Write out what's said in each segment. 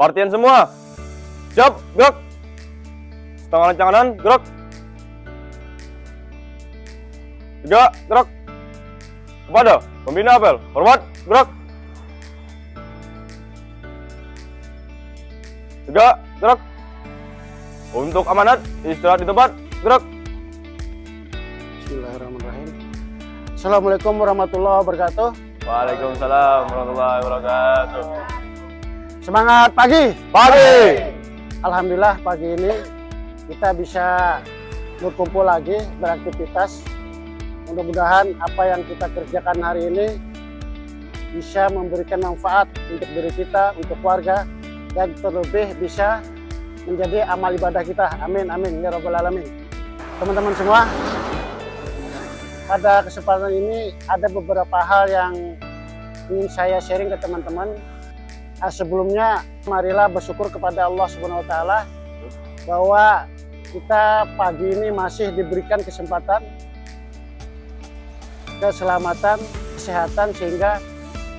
Partian semua. Siap, gerak. Setengah lancang kanan, gerak. 3, gerak. Kepada pembina apel, hormat, gerak. 3, gerak. Untuk amanat, istirahat di tempat, gerak. Bismillahirrahmanirrahim. Assalamualaikum warahmatullahi wabarakatuh. Waalaikumsalam warahmatullahi wabarakatuh. Semangat pagi. Pagi. Alhamdulillah pagi ini kita bisa berkumpul lagi beraktivitas. Mudah-mudahan apa yang kita kerjakan hari ini bisa memberikan manfaat untuk diri kita, untuk keluarga, dan terlebih bisa menjadi amal ibadah kita. Amin, amin, ya rabbal alamin. Teman-teman semua, pada kesempatan ini ada beberapa hal yang ingin saya sharing ke teman-teman. Sebelumnya, marilah bersyukur kepada Allah Subhanahu wa Ta'ala bahwa kita pagi ini masih diberikan kesempatan, keselamatan, kesehatan, sehingga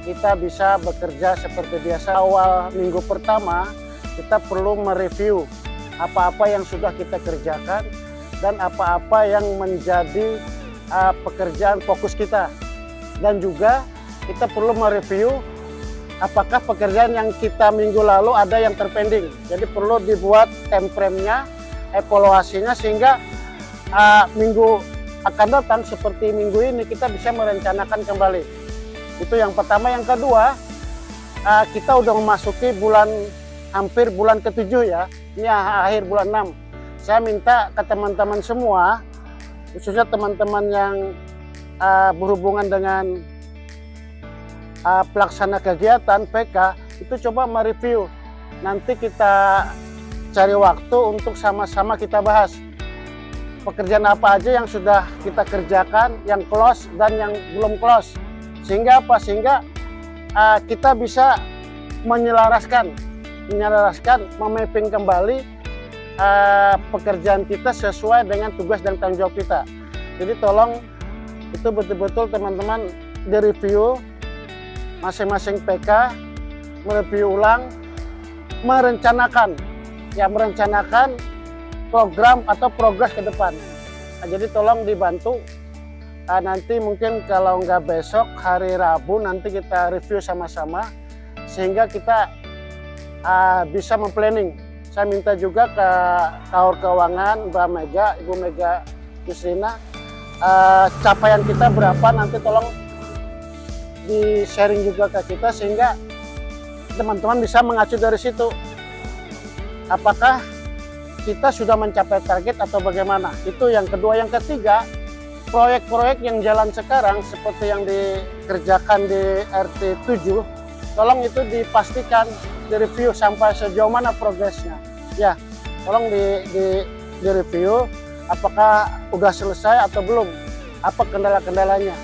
kita bisa bekerja seperti biasa. Awal minggu pertama, kita perlu mereview apa-apa yang sudah kita kerjakan dan apa-apa yang menjadi pekerjaan fokus kita. Dan juga kita perlu mereview apakah pekerjaan yang kita minggu lalu ada yang terpending. Jadi perlu dibuat time frame-nya, evaluasinya, sehingga minggu akan datang seperti minggu ini kita bisa merencanakan kembali. Itu yang pertama. Yang kedua, kita udah memasuki hampir bulan ke-7 ya. Ini akhir bulan 6. Saya minta ke teman-teman semua, khususnya teman-teman yang berhubungan dengan pelaksana kegiatan PK, itu coba mereview. Nanti kita cari waktu untuk sama-sama kita bahas pekerjaan apa aja yang sudah kita kerjakan, yang close dan yang belum close. Sehingga apa? Sehingga kita bisa menyelaraskan, memapping kembali pekerjaan kita sesuai dengan tugas dan tanggung jawab kita. Jadi tolong itu betul-betul teman-teman direview masing-masing PK, mereview ulang, merencanakan program atau progres ke depan. Nah, jadi tolong dibantu. Nanti mungkin kalau nggak besok, hari Rabu nanti kita review sama-sama sehingga kita bisa memplanning. Saya minta juga ke Kaur Keuangan, Mbak Mega, Ibu Mega Yusrina, capaian kita berapa, nanti tolong di sharing juga ke kita sehingga teman-teman bisa mengacu dari situ. Apakah kita sudah mencapai target atau bagaimana? Itu yang kedua. Yang ketiga, proyek-proyek yang jalan sekarang seperti yang dikerjakan di RT 7, tolong itu dipastikan, direview sampai sejauh mana progresnya. Ya, tolong di review apakah udah selesai atau belum, apa kendala-kendalanya.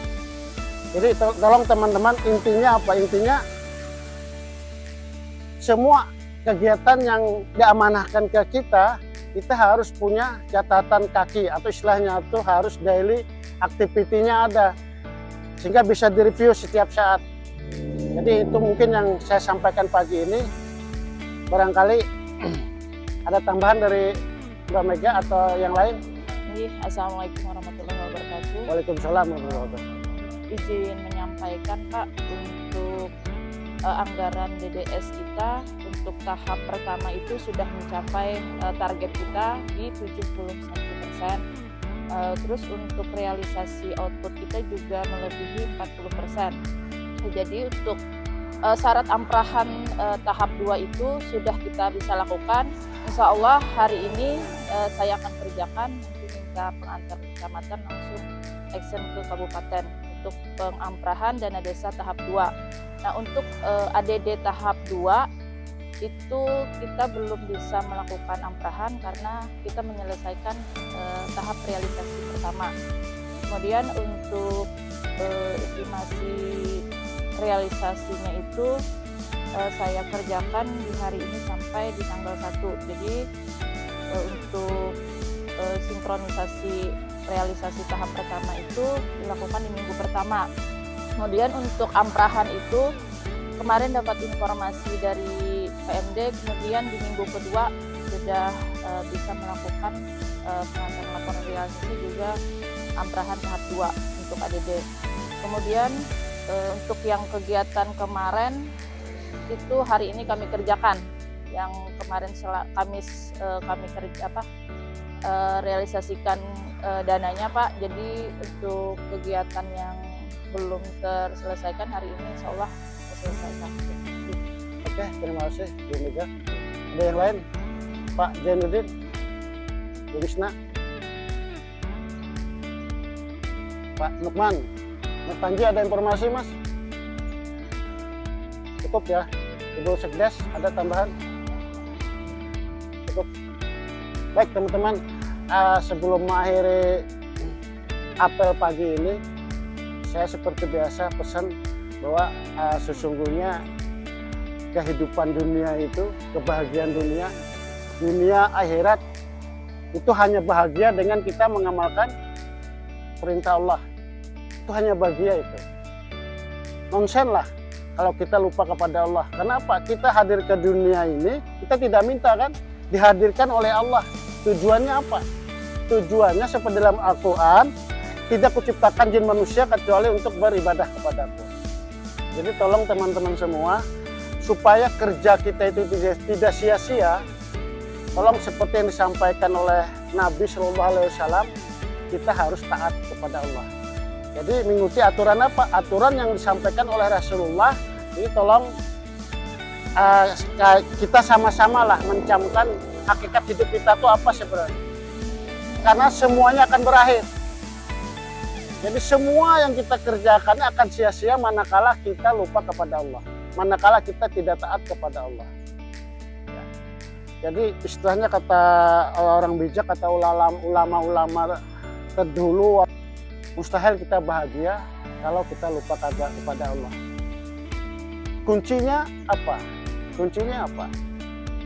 Jadi tolong teman-teman, intinya apa? Intinya semua kegiatan yang diamanahkan ke kita harus punya catatan kaki, atau istilahnya itu harus daily activity-nya ada, sehingga bisa direview setiap saat. Jadi itu mungkin yang saya sampaikan pagi ini. Barangkali ada tambahan dari Mbak Mega atau yang lain? Assalamualaikum warahmatullahi wabarakatuh. Waalaikumsalam warahmatullahi wabarakatuh. Izin menyampaikan Pak, untuk anggaran DDS kita untuk tahap pertama itu sudah mencapai target kita di 71%. Terus untuk realisasi output kita juga melebihi 40%. Jadi untuk syarat amprahan tahap 2 itu sudah kita bisa lakukan. Insya Allah hari ini saya akan kerjakan, nanti minta pengantar kecamatan langsung action ke kabupaten untuk pengamprahan dana desa tahap 2. Nah, untuk ADD tahap 2 itu kita belum bisa melakukan amprahan karena kita menyelesaikan tahap realisasi pertama. Kemudian untuk estimasi realisasinya itu saya kerjakan di hari ini sampai di tanggal 1. Jadi untuk sinkronisasi realisasi tahap pertama itu dilakukan di minggu pertama. Kemudian untuk amprahan itu kemarin dapat informasi dari PMD, kemudian di minggu kedua sudah bisa melakukan pengantaran laporan realisasi juga amprahan tahap 2 untuk ADD. Kemudian untuk yang kegiatan kemarin itu hari ini kami kerjakan. Yang kemarin Kamis kami realisasikan dananya Pak. Jadi untuk kegiatan yang belum terselesaikan hari ini insya Allah terselesaikan. Oke, terima kasih Bu Mega. Ada yang lain? Pak Jainuddin, Bu Risna, Pak Lukman, Mas Panji, ada informasi Mas? Cukup ya? Ibu Sekdes, ada tambahan? Cukup. Baik teman-teman, sebelum mengakhiri apel pagi ini, saya seperti biasa pesan bahwa sesungguhnya kehidupan dunia itu, kebahagiaan dunia akhirat itu hanya bahagia dengan kita mengamalkan perintah Allah. Itu hanya bahagia itu. Nonsen lah kalau kita lupa kepada Allah. Kenapa? Kita hadir ke dunia ini, kita tidak minta kan? Dihadirkan oleh Allah. Tujuannya apa? Tujuannya seperti dalam Al-Quran, tidak kuciptakan jin manusia kecuali untuk beribadah kepadaku. Jadi tolong teman-teman semua, supaya kerja kita itu tidak sia-sia, tolong seperti yang disampaikan oleh Nabi Shallallahu Alaihi Wasallam, kita harus taat kepada Allah. Jadi mengikuti aturan apa? Aturan yang disampaikan oleh Rasulullah. Jadi tolong kita sama-sama lah mencamkan hakikat hidup kita itu apa sebenarnya. Karena semuanya akan berakhir. Jadi semua yang kita kerjakan akan sia-sia manakala kita lupa kepada Allah. Manakala kita tidak taat kepada Allah. Ya. Jadi istilahnya kata orang bijak, kata ulama-ulama terdahulu, mustahil kita bahagia kalau kita lupa kepada Allah. Kuncinya apa? Kuncinya apa?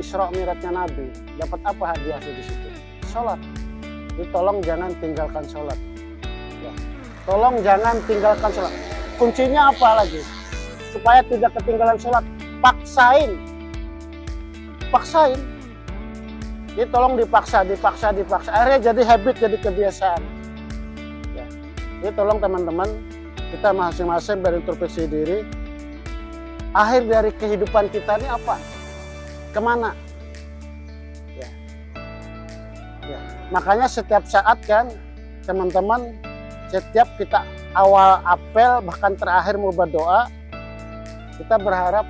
Isra Mi'rajnya Nabi. Dapat apa hadiah di situ? Sholat. Jadi tolong jangan tinggalkan sholat. Ya. Tolong jangan tinggalkan sholat. Kuncinya apa lagi? Supaya tidak ketinggalan sholat, paksain. Jadi tolong dipaksa. Akhirnya jadi habit, jadi kebiasaan. Ya. Jadi tolong teman-teman, kita masing-masing berintrospeksi diri. Akhir dari kehidupan kita ini apa? Kemana? Ya. Ya. Makanya setiap saat kan, teman-teman, setiap kita awal apel, bahkan terakhir mau berdoa, kita berharap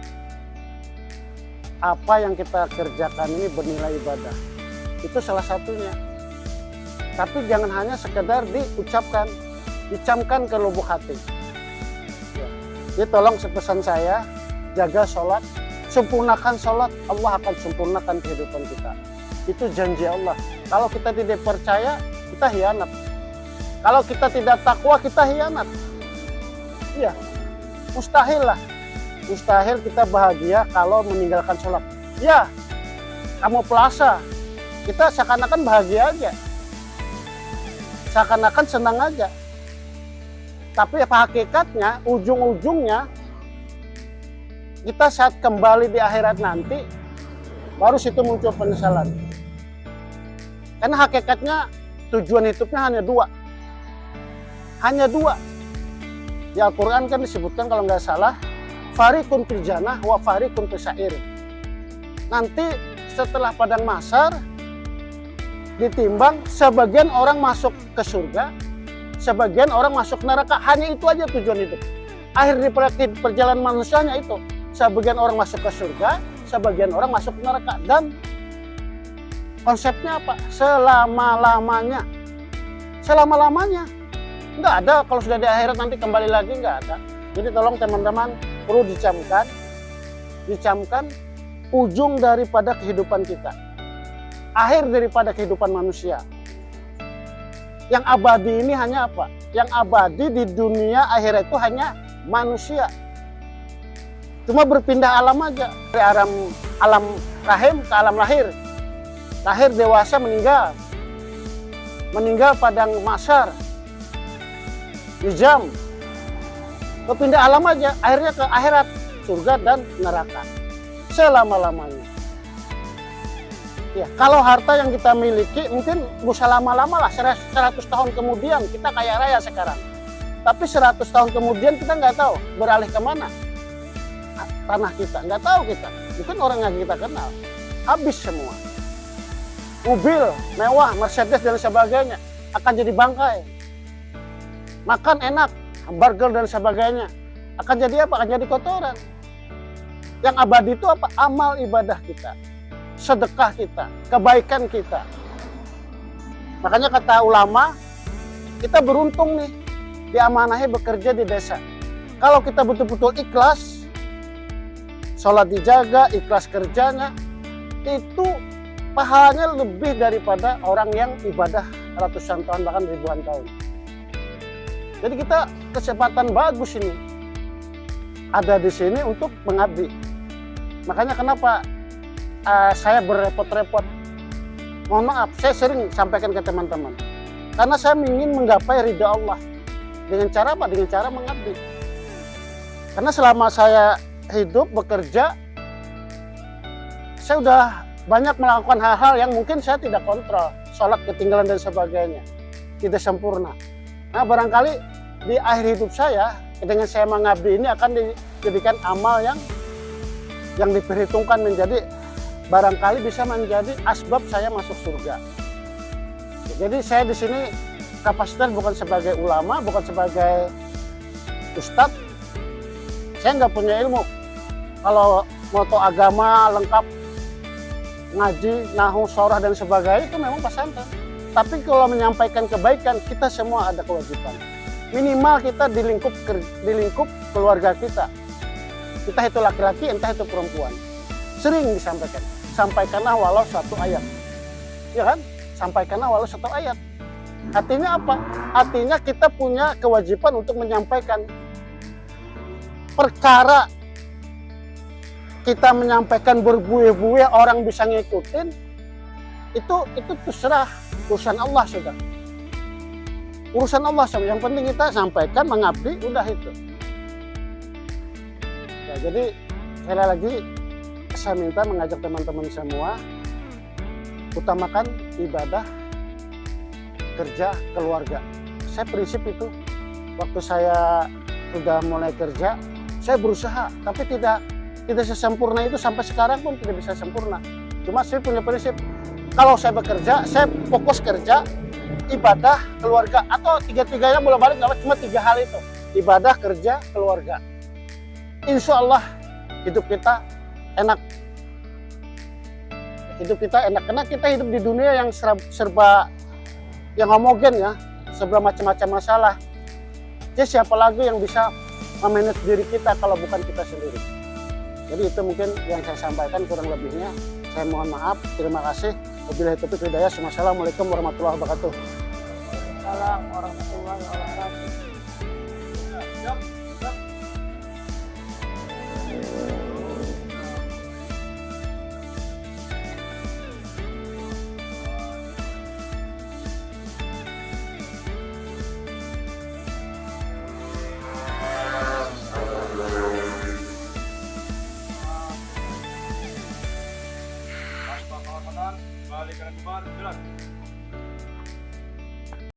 apa yang kita kerjakan ini bernilai ibadah. Itu salah satunya. Tapi jangan hanya sekedar diucapkan, dicamkan ke lubuk hati. Ya. Jadi tolong pesan saya, jaga sholat, sempurnakan sholat, Allah akan sempurnakan kehidupan kita. Itu janji Allah. Kalau kita tidak percaya, kita hianat. Kalau kita tidak takwa, kita hianat. Iya, mustahil lah. Mustahil kita bahagia kalau meninggalkan sholat. Ya, kamu puasa, kita seakan-akan bahagia aja. Seakan-akan senang aja. Tapi apa hakikatnya, ujung-ujungnya, kita saat kembali di akhirat nanti, baru situ muncul penyesalan. Karena hakikatnya tujuan hidupnya hanya dua. Hanya dua. Di Al-Quran kan disebutkan kalau nggak salah, fariqun fil jannah wa fariqun fis sa'ir. Nanti setelah padang mahsyar ditimbang, sebagian orang masuk ke surga, sebagian orang masuk neraka. Hanya itu aja tujuan hidup. Akhir di perjalanan manusianya itu, sebagian orang masuk ke surga, sebagian orang masuk ke neraka. Dan konsepnya apa? Selama-lamanya. Selama-lamanya. Nggak ada kalau sudah di akhirat nanti kembali lagi, nggak ada. Jadi tolong teman-teman, perlu dicamkan ujung daripada kehidupan kita, akhir daripada kehidupan manusia. Yang abadi ini hanya apa? Yang abadi di dunia akhirat itu hanya manusia. Cuma berpindah alam aja, dari alam rahim ke alam lahir. Lahir dewasa, meninggal padang mahsyar, hijam. Berpindah alam aja, akhirnya ke akhirat, surga dan neraka selama-lamanya. Ya, kalau harta yang kita miliki mungkin bisa lama-lama lah, 100 tahun kemudian kita kaya raya sekarang. Tapi 100 tahun kemudian kita nggak tahu beralih kemana tanah kita, nggak tahu kita. Mungkin orang yang kita kenal, habis semua. Mobil mewah, Mercedes dan sebagainya akan jadi bangkai. Makan enak, burger dan sebagainya akan jadi apa? Akan jadi kotoran. Yang abadi itu apa? Amal ibadah kita, sedekah kita, kebaikan kita. Makanya kata ulama, kita beruntung nih diamanahi bekerja di desa. Kalau kita betul-betul ikhlas, sholat dijaga, ikhlas kerjanya, itu pahalanya lebih daripada orang yang ibadah ratusan tahun bahkan ribuan tahun. Jadi kita kesempatan bagus ini ada di sini untuk mengabdi. Makanya kenapa saya berrepot-repot. Mohon maaf, saya sering sampaikan ke teman-teman. Karena saya ingin menggapai ridha Allah. Dengan cara apa? Dengan cara mengabdi. Karena selama saya hidup, bekerja, saya udah banyak melakukan hal-hal yang mungkin saya tidak kontrol. Sholat ketinggalan dan sebagainya. Tidak sempurna. Nah, barangkali di akhir hidup saya, dengan saya mengabdi ini akan dijadikan amal yang diperhitungkan menjadi barangkali bisa menjadi asbab saya masuk surga. Jadi saya di sini kapasitas bukan sebagai ulama, bukan sebagai ustadz. Saya nggak punya ilmu. Kalau moto agama lengkap, ngaji, nahu, sorah dan sebagainya itu memang pesantren. Tapi kalau menyampaikan kebaikan, kita semua ada kewajiban. Minimal kita di lingkup keluarga kita. Entah itu laki-laki, entah itu perempuan. Sering disampaikan. Sampaikanlah walau satu ayat. Ya kan? Sampaikanlah walau satu ayat. Artinya apa? Artinya kita punya kewajiban untuk menyampaikan perkara kita menyampaikan berbuih-buih orang bisa ngikutin, itu terserah urusan Allah sudah. Urusan Allah sudah. Yang penting kita sampaikan, mengabdi, udah itu. Ya, jadi sekali lagi saya minta mengajak teman-teman semua utamakan ibadah, kerja, keluarga. Saya prinsip itu. Waktu saya sudah mulai kerja, saya berusaha, tapi tidak sesempurna itu sampai sekarang pun tidak bisa sempurna. Cuma saya punya prinsip, kalau saya bekerja, saya fokus kerja, ibadah, keluarga, atau tiga-tiganya bolak-balik, cuma 3 hal itu. Ibadah, kerja, keluarga. Insya Allah hidup kita enak. Hidup kita enak, karena kita hidup di dunia yang serba yang homogen ya, serba macam-macam masalah. Jadi siapa lagi yang bisa memanage diri kita kalau bukan kita sendiri. Jadi itu mungkin yang saya sampaikan, kurang lebihnya saya mohon maaf. Terima kasih. Wabillahi taufiq wal hidayah. Wassalamualaikum warahmatullahi wabarakatuh. Waalaikumsalam warahmatullahi